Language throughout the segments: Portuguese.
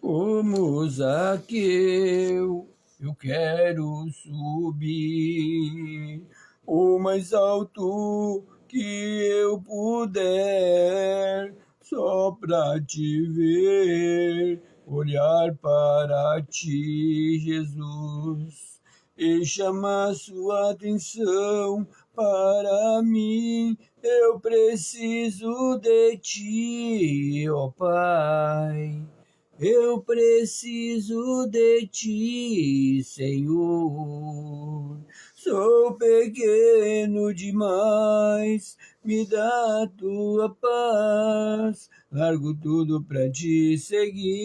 como Zaqueu, eu quero subir o mais alto que eu puder, só pra te ver, olhar para ti, Jesus, e chamar sua atenção para mim. Eu preciso de ti, ó Pai. Eu preciso de ti, Senhor. Sou pequeno demais, me dá tua paz. Largo tudo pra te seguir.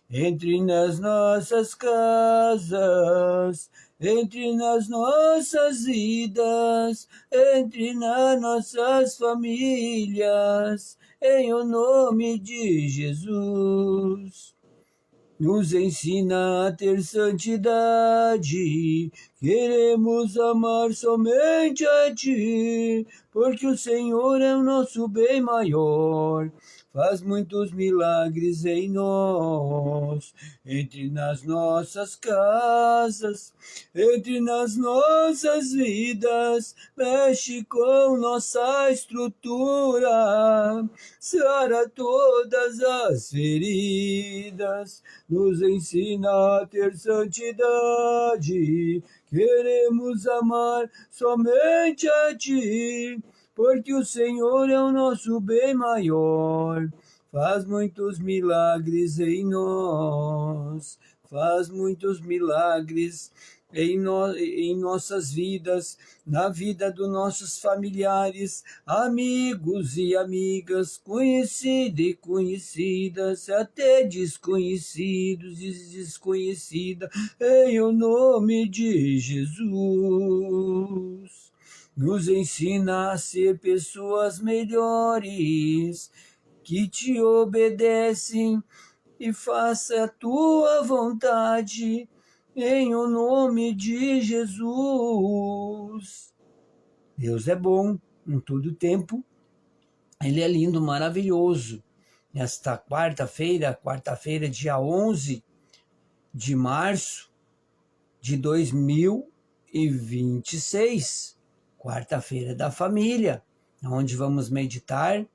Entre nas nossas casas, entre nas nossas vidas, entre nas nossas famílias, em o nome de Jesus. Nos ensina a ter santidade, queremos amar somente a Ti, porque o Senhor é o nosso bem maior. Faz muitos milagres em nós, entre nas nossas casas, entre nas nossas vidas, mexe com nossa estrutura, sara todas as feridas, nos ensina a ter santidade, queremos amar somente a Ti, porque o Senhor é o nosso bem maior. Faz muitos milagres em nós, faz muitos milagres em nossas vidas, na vida dos nossos familiares, amigos e amigas, conhecidos e conhecidas, até desconhecidos e desconhecidas, em o nome de Jesus. Nos ensina a ser pessoas melhores, que te obedecem e faça a tua vontade, em o nome de Jesus. Deus é bom em todo tempo, Ele é lindo, maravilhoso. Nesta quarta-feira, dia 11 de março de 2026, quarta-feira da família, onde vamos meditar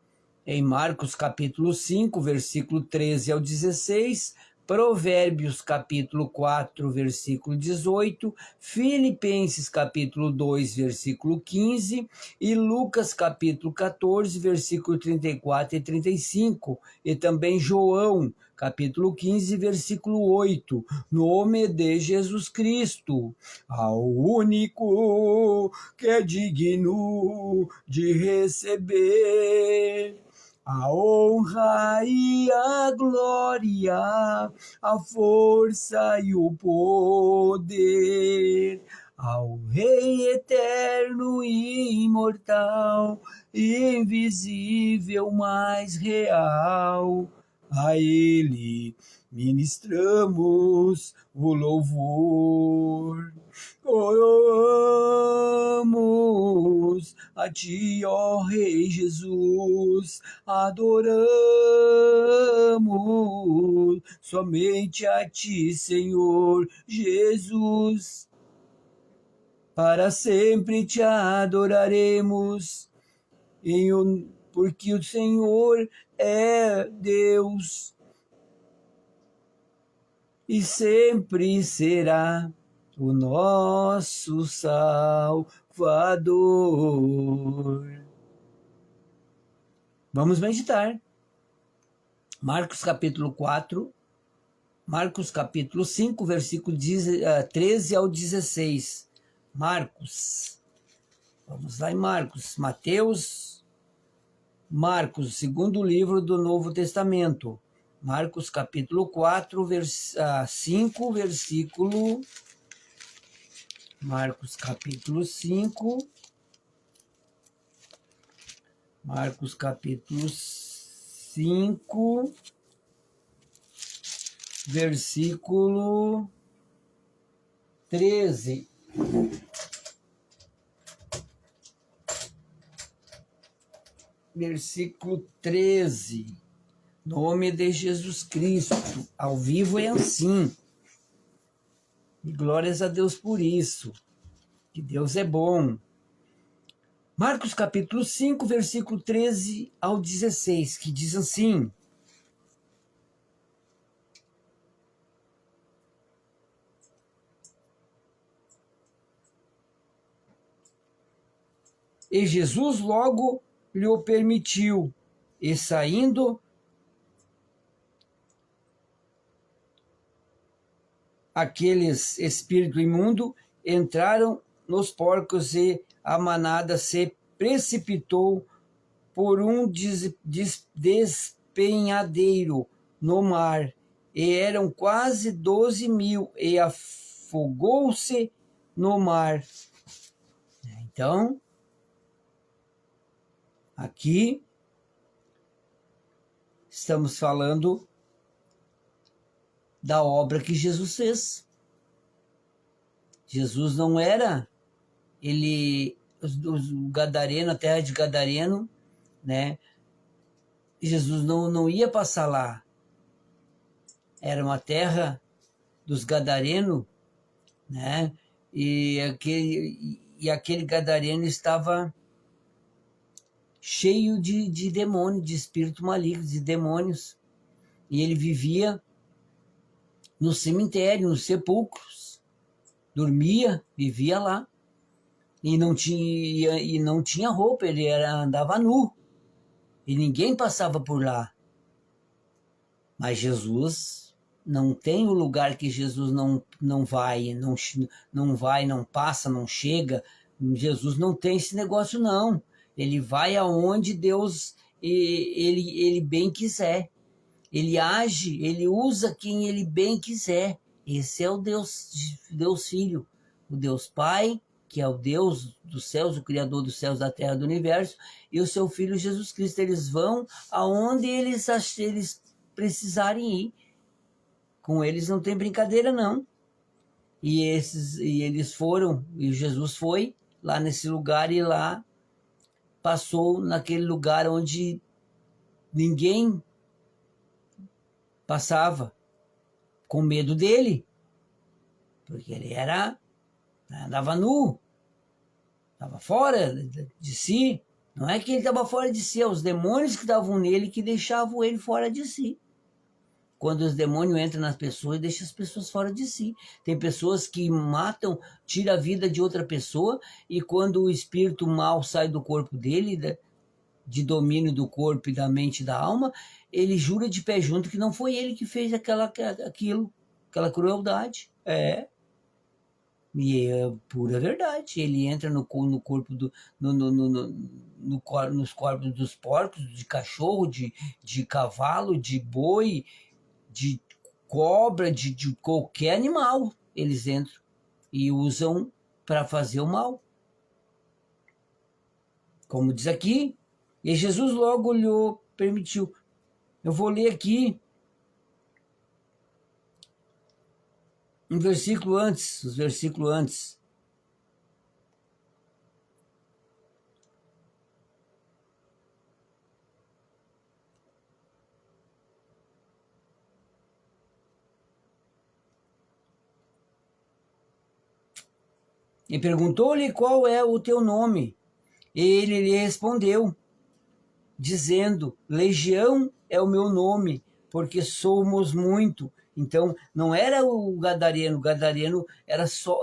em Marcos capítulo 5, versículo 13 ao 16, Provérbios capítulo 4, versículo 18, Filipenses capítulo 2, versículo 15 e Lucas capítulo 14, versículo 34 e 35, e também João capítulo 15, versículo 8, nome de Jesus Cristo, ao único que é digno de receber a honra e a glória, a força e o poder, ao Rei eterno e imortal, invisível, mas real. A Ele ministramos o louvor. Oramos a Ti, ó Rei Jesus, adoramos somente a Ti, Senhor Jesus. Para sempre Te adoraremos, porque o Senhor é Deus e sempre será o nosso Salvador. Vamos meditar. Marcos capítulo 4, Marcos capítulo 5, versículo 13 ao 16. Marcos. Vamos lá em Marcos. Marcos, segundo livro do Novo Testamento. Marcos capítulo 4, 5, versículo... Marcos capítulo 5, Marcos capítulo 5, versículo 13. Versículo 13. Nome de Jesus Cristo. Ao vivo é assim. E glórias a Deus por isso. Que Deus é bom. Marcos capítulo 5, versículo 13 ao 16, que diz assim: E Jesus logo lhe o permitiu, e saindo, aqueles espíritos imundos entraram nos porcos e a manada se precipitou por um despenhadeiro no mar, e eram quase 12.000, e afogou-se no mar. Então, aqui estamos falando da obra que Jesus fez. Jesus não era, os Gadareno, a terra de Gadareno, né? Jesus não ia passar lá. Era uma terra dos Gadareno, né? E aquele Gadareno estava cheio de demônios, de espírito maligno, de demônios. E ele vivia no cemitério, nos sepulcros. Dormia, vivia lá. E não tinha roupa, ele andava nu. E ninguém passava por lá. Mas Jesus não tem o lugar que Jesus não vai, não passa, não chega. Jesus não tem esse negócio, não. Ele vai aonde Deus, ele bem quiser. Ele age, ele usa quem ele bem quiser. Esse é o Deus Filho, o Deus Pai, que é o Deus dos céus, o Criador dos céus, da terra, do universo, e o seu Filho Jesus Cristo. Eles vão aonde eles precisarem ir. Com eles não tem brincadeira, não. E eles foram, e Jesus foi lá nesse lugar, e lá passou naquele lugar onde ninguém passava, com medo dele, porque ele andava nu, estava fora de si. Não é que ele estava fora de si, é os demônios que estavam nele que deixavam ele fora de si. Quando os demônios entram nas pessoas, deixam as pessoas fora de si. Tem pessoas que matam, tiram a vida de outra pessoa, e quando o espírito mal sai do corpo dele, de domínio do corpo e da mente e da alma, ele jura de pé junto que não foi ele que fez aquela crueldade. E é pura verdade. Ele entra no corpo nos corpos dos porcos, de cachorro, de cavalo, de boi, de cobra, de qualquer animal. Eles entram e usam para fazer o mal. Como diz aqui, e Jesus logo lhe permitiu. Eu vou ler aqui os versículos antes. E perguntou-lhe qual é o teu nome. Ele lhe respondeu, dizendo: Legião é o meu nome, porque somos muito. Então, não era o Gadareno era só,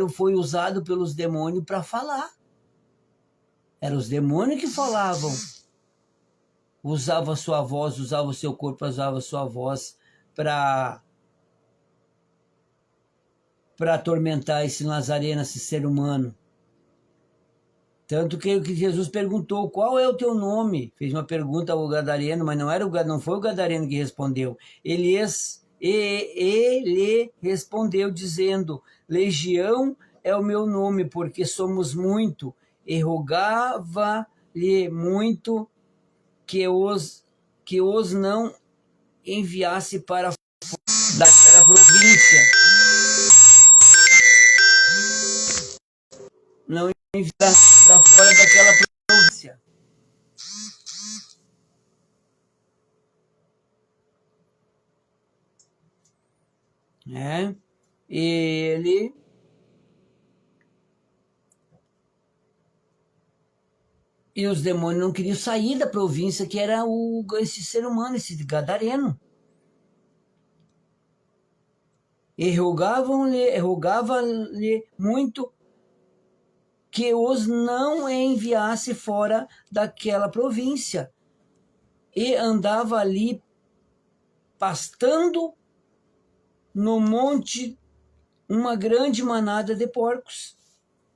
foi usado pelos demônios para falar. Eram os demônios que falavam. Usava a sua voz, usava o seu corpo, usava a sua voz para atormentar esse Nazareno, esse ser humano. Tanto que Jesus perguntou, qual é o teu nome? Fez uma pergunta ao Gadareno, mas não foi o Gadareno que respondeu. Ele respondeu dizendo, Legião é o meu nome, porque somos muito. E rogava-lhe muito que os não enviasse para daquela província. Não enviasse para fora daquela província. né? Ele e os demônios não queriam sair da província que era esse ser humano, esse gadareno. E rogava-lhe muito que os não enviasse fora daquela província. E andava ali pastando no monte uma grande manada de porcos.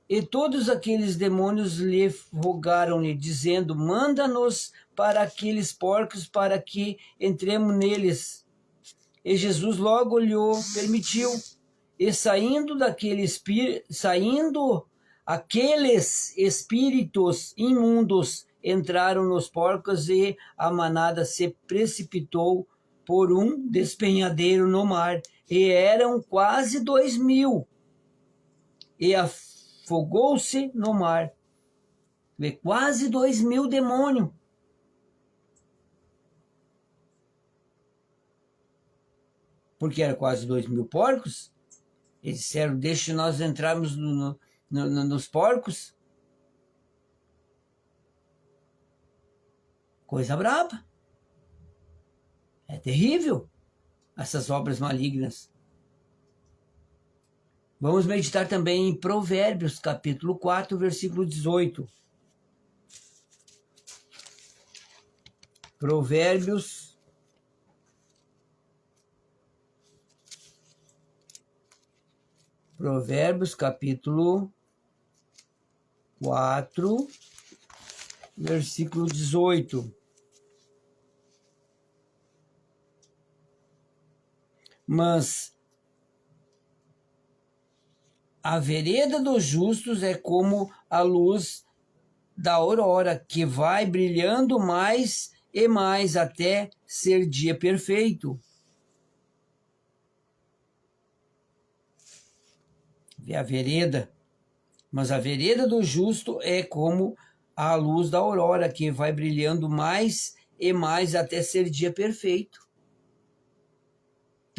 E todos aqueles demônios lhe rogaram-lhe, dizendo: manda-nos para aqueles porcos, para que entremos neles. E Jesus logo lhe permitiu. E saindo aqueles espíritos imundos entraram nos porcos, e a manada se precipitou por um despenhadeiro no mar. E eram quase 2.000. E afogou-se no mar. Vê, quase 2.000 demônios. Porque era quase 2.000 porcos. Eles disseram: deixa nós entrarmos nos porcos. Coisa braba. É terrível essas obras malignas. Vamos meditar também em Provérbios, capítulo 4, versículo 18. Provérbios, capítulo 4, versículo 18. Mas a vereda dos justos é como a luz da aurora, que vai brilhando mais e mais até ser dia perfeito. Vê a vereda. Mas a vereda do justo é como a luz da aurora, que vai brilhando mais e mais até ser dia perfeito.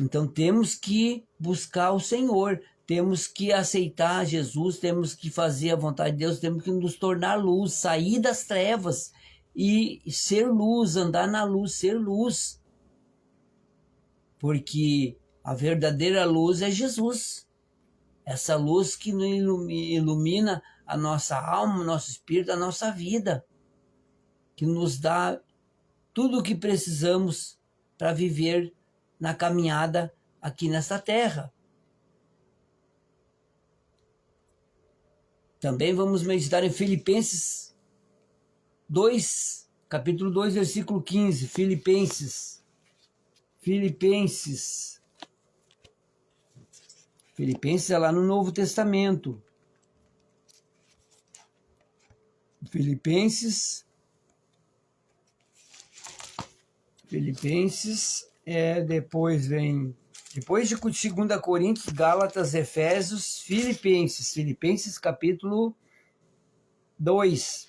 Então temos que buscar o Senhor, temos que aceitar Jesus, temos que fazer a vontade de Deus, temos que nos tornar luz, sair das trevas e ser luz, andar na luz, ser luz. Porque a verdadeira luz é Jesus. Essa luz que ilumina a nossa alma, o nosso espírito, a nossa vida, que nos dá tudo o que precisamos para viver na caminhada aqui nesta terra. Também vamos meditar em Filipenses 2, capítulo 2, versículo 15. Filipenses é lá no Novo Testamento. Filipenses depois de 2 Coríntios, Gálatas, Efésios, Filipenses capítulo 2,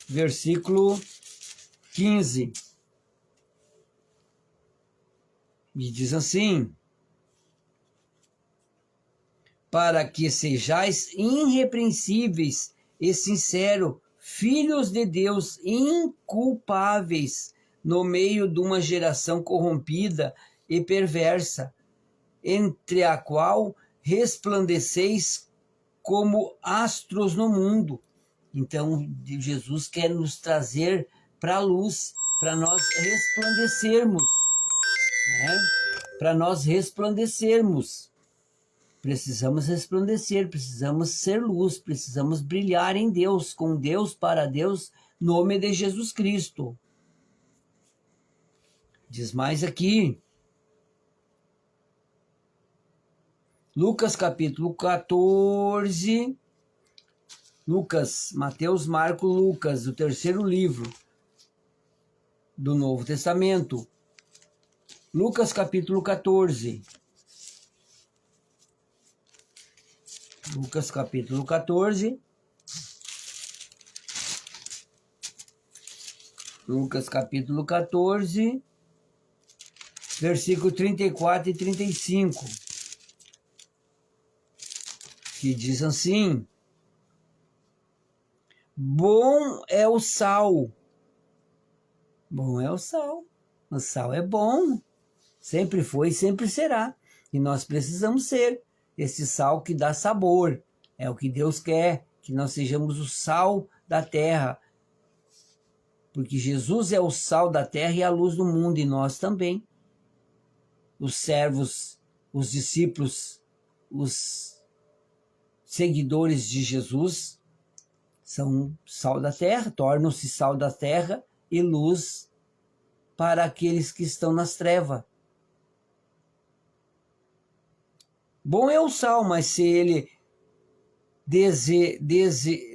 versículo 15. E diz assim: para que sejais irrepreensíveis e sinceros, filhos de Deus, inculpáveis, no meio de uma geração corrompida e perversa, entre a qual resplandeceis como astros no mundo. Então, Jesus quer nos trazer para a luz, para nós resplandecermos, né? Para nós resplandecermos. Precisamos resplandecer, precisamos ser luz, precisamos brilhar em Deus, com Deus, para Deus, nome de Jesus Cristo. Diz mais aqui. Lucas capítulo 14. Lucas, Mateus, Marcos, Lucas, o terceiro livro do Novo Testamento. Lucas capítulo 14. Lucas capítulo 14. Lucas capítulo 14. versículo 34 e 35, que diz assim: bom é o sal. Bom é o sal. O sal é bom. Sempre foi e sempre será. E nós precisamos ser esse sal que dá sabor. É o que Deus quer, que nós sejamos o sal da terra. Porque Jesus é o sal da terra e a luz do mundo, e nós também. Os servos, os discípulos, os seguidores de Jesus são sal da terra, tornam-se sal da terra e luz para aqueles que estão nas trevas. Bom é o sal, mas se ele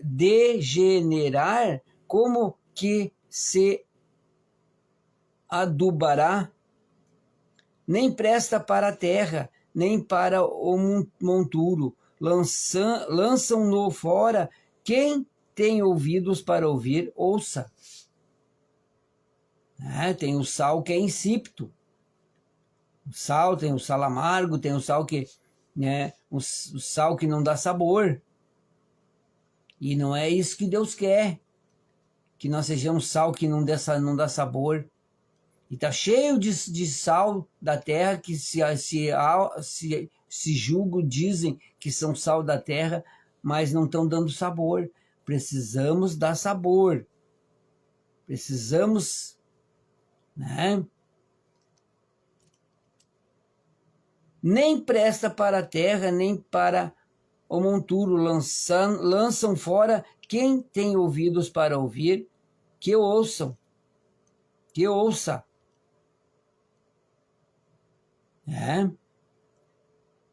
degenerar, como que se adubará? Nem presta para a terra, nem para o monturo. Lançam-no fora. Quem tem ouvidos para ouvir, ouça. Tem o sal que é insípido. O sal, tem o sal amargo, tem o sal que, o sal que não dá sabor. E não é isso que Deus quer. Que nós sejamos sal que não dá sabor. E está cheio de sal da terra que se julgam, dizem que são sal da terra, mas não estão dando sabor. Precisamos dar sabor. Precisamos, Nem presta para a terra, nem para o monturo. Lançam fora. Quem tem ouvidos para ouvir, que ouçam. Que ouça.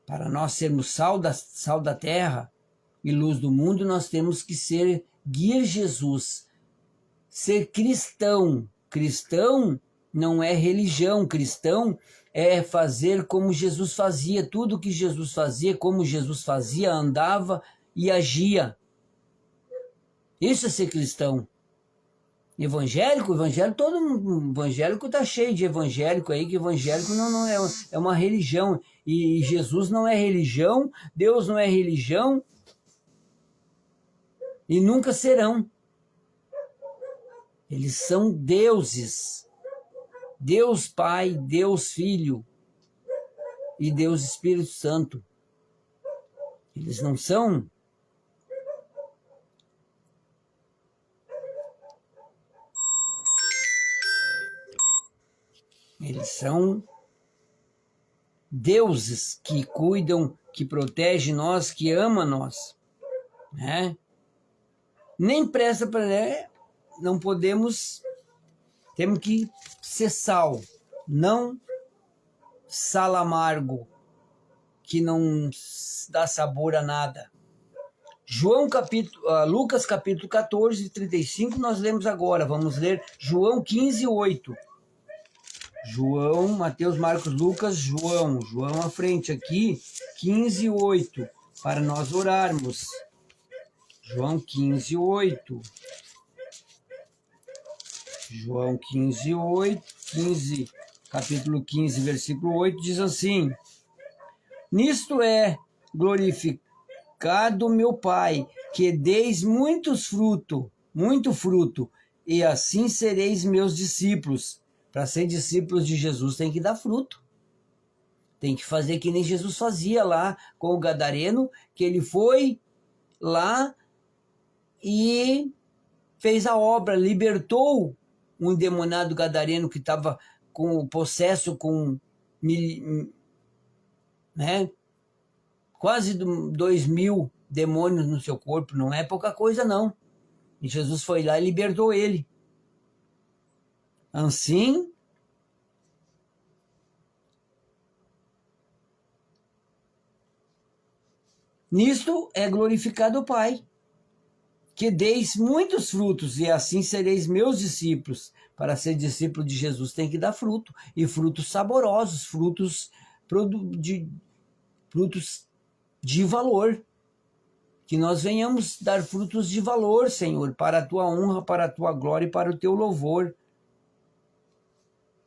Para nós sermos sal da terra e luz do mundo, nós temos que seguir Jesus, ser cristão. Cristão não é religião, cristão é fazer como Jesus fazia, tudo que Jesus fazia, como Jesus fazia, andava e agia. Isso é ser cristão. Evangélico, todo mundo, evangélico está cheio de evangélico aí, que evangélico não é uma religião, e Jesus não é religião, Deus não é religião, e nunca serão. Eles são deuses, Deus Pai, Deus Filho e Deus Espírito Santo. Eles não são Eles são deuses que cuidam, que protegem nós, que amam nós. Nem presta para... Não podemos... Temos que ser sal. Não sal amargo, que não dá sabor a nada. Lucas capítulo 14, 35, nós lemos agora. Vamos ler João 15, 8. João, Mateus, Marcos, Lucas, João à frente aqui, 15, 8, para nós orarmos. João 15, 8. João 15, 8, capítulo 15, versículo 8, diz assim: nisto é glorificado meu Pai, que deis muito fruto, e assim sereis meus discípulos. Para ser discípulos de Jesus tem que dar fruto. Tem que fazer que nem Jesus fazia lá com o gadareno, que ele foi lá e fez a obra, libertou um endemoniado gadareno que estava com o possesso com quase 2.000 demônios no seu corpo. Não é pouca coisa, não. E Jesus foi lá e libertou ele. Assim, nisto é glorificado o Pai, que deis muitos frutos, e assim sereis meus discípulos. Para ser discípulo de Jesus tem que dar fruto, e frutos saborosos, frutos de valor. Que nós venhamos dar frutos de valor, Senhor, para a tua honra, para a tua glória e para o teu louvor.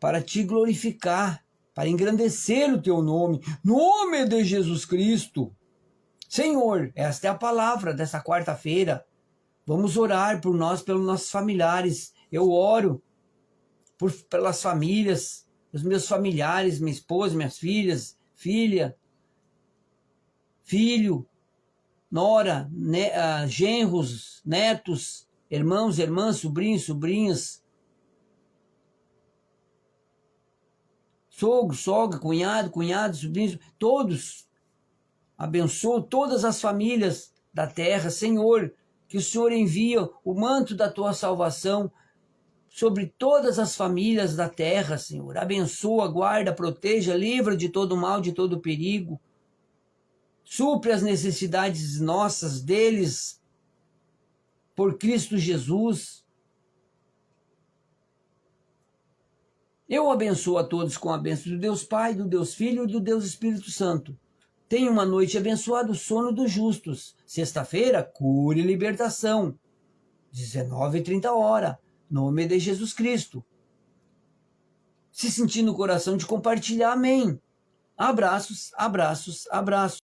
Para te glorificar, para engrandecer o teu nome, nome de Jesus Cristo. Senhor, esta é a palavra dessa quarta-feira. Vamos orar por nós, pelos nossos familiares. Eu oro pelas famílias, os meus familiares, minha esposa, minhas filhas, filha, filho, nora, genros, netos, irmãos, irmãs, sobrinhos, sobrinhas, sogro, sogra, cunhado, cunhado, sobrinhos, todos. Abençoo todas as famílias da terra, Senhor, que o Senhor envia o manto da tua salvação sobre todas as famílias da terra, Senhor. Abençoa, guarda, proteja, livra de todo mal, de todo perigo. Supre as necessidades nossas, deles, por Cristo Jesus. Eu abençoo a todos com a bênção do Deus Pai, do Deus Filho e do Deus Espírito Santo. Tenha uma noite abençoada, o sono dos justos. Sexta-feira, cura e libertação. 19h30. Nome de Jesus Cristo. Se sentir no coração de compartilhar, amém. Abraços, abraços, abraços.